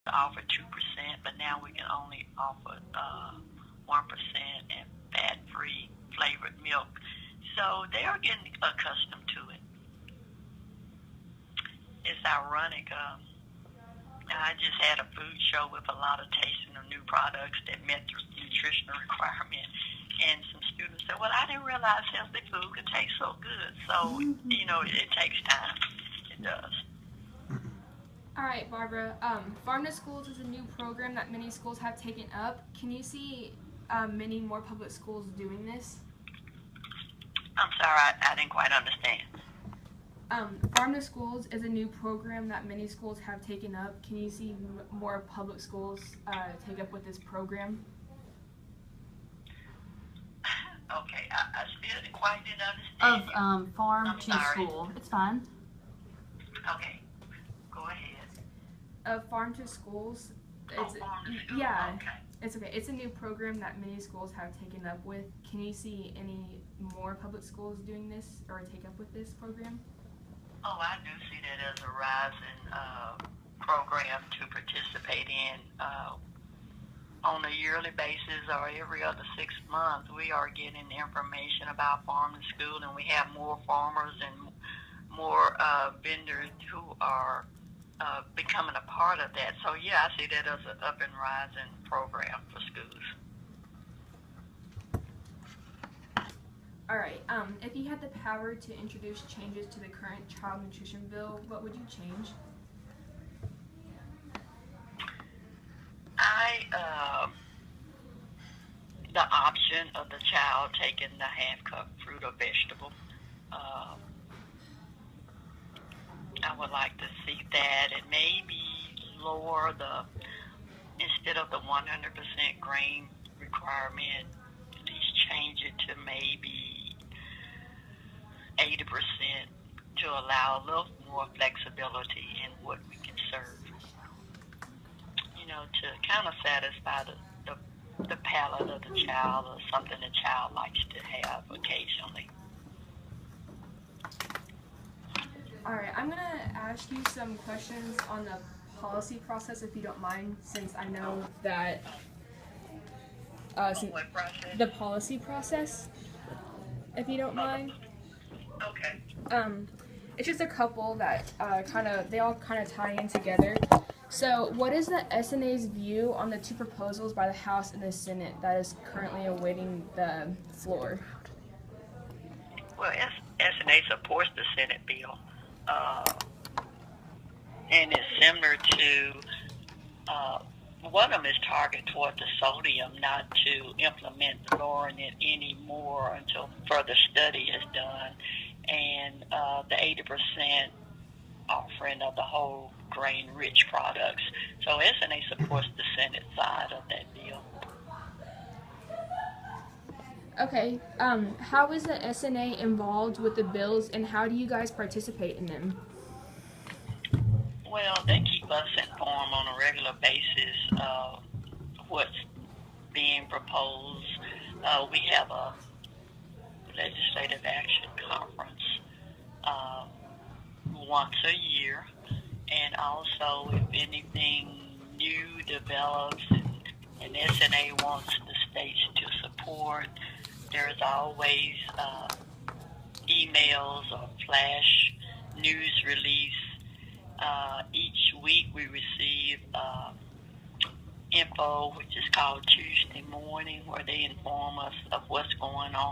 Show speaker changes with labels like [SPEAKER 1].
[SPEAKER 1] to offer 2%, but now we can only offer 1% and fat-free flavored milk. So they are getting accustomed to it. It's ironic. I just had a food show with a lot of tasting of new products that met the nutritional requirement. And some students said, well, I didn't realize healthy food could taste so good. So, it takes time. It does.
[SPEAKER 2] All right, Barbara. Farm to Schools is a new program that many schools have taken up. Can you see many more public schools doing this?
[SPEAKER 1] I'm sorry, I didn't quite understand.
[SPEAKER 2] Farm to Schools is a new program that many schools have taken up. Can you see more public schools take up with this program?
[SPEAKER 1] Okay, I still quite didn't understand.
[SPEAKER 3] Of farm to school. It's fine.
[SPEAKER 1] Okay, go ahead.
[SPEAKER 2] Farm to Schools.
[SPEAKER 1] Farm to School?
[SPEAKER 2] Yeah,
[SPEAKER 1] Okay.
[SPEAKER 2] it's okay. It's a new program that many schools have taken up with. Can you see any more public schools doing this or take up with this program?
[SPEAKER 1] Oh, I do see that as a rising program to participate in. On a yearly basis or every other 6 months, we are getting information about farm to school, and we have more farmers and more vendors who are becoming a part of that. So, yeah, I see that as an up and rising program for schools.
[SPEAKER 2] All right. If you had the power to introduce changes to the current child nutrition bill, what would you change?
[SPEAKER 1] The option of the child taking the half-cup fruit or vegetable. I would like to see that, and maybe lower instead of the 100% grain requirement, at least change it to maybe 80% to allow a little more flexibility in what we can serve. To kind of satisfy the palate of the child, or something the child likes to have occasionally.
[SPEAKER 2] All right, I'm going to ask you some questions on the policy process, if you don't mind, since I know that
[SPEAKER 1] What process?
[SPEAKER 2] the policy process, if you don't mind.
[SPEAKER 1] Okay.
[SPEAKER 2] It's just a couple that they all kind of tie in together. So, what is the SNA's view on the two proposals by the House and the Senate that is currently awaiting the floor?
[SPEAKER 1] Well, SNA supports the Senate bill, and it's similar to one of them is targeted toward the sodium, not to implement lowering it anymore until further study is done, and the 80% offering of the whole grain-rich products. So SNA supports the Senate side of that bill.
[SPEAKER 2] Okay, how is the SNA involved with the bills, and how do you guys participate in them?
[SPEAKER 1] Well, they keep us informed on a regular basis of what's being proposed. We have a legislative action conference once a year, and also if anything new develops and SNA wants the states to support, there's always emails or flash news release. Each week we receive info, which is called Tuesday Morning, where they inform us of what's going on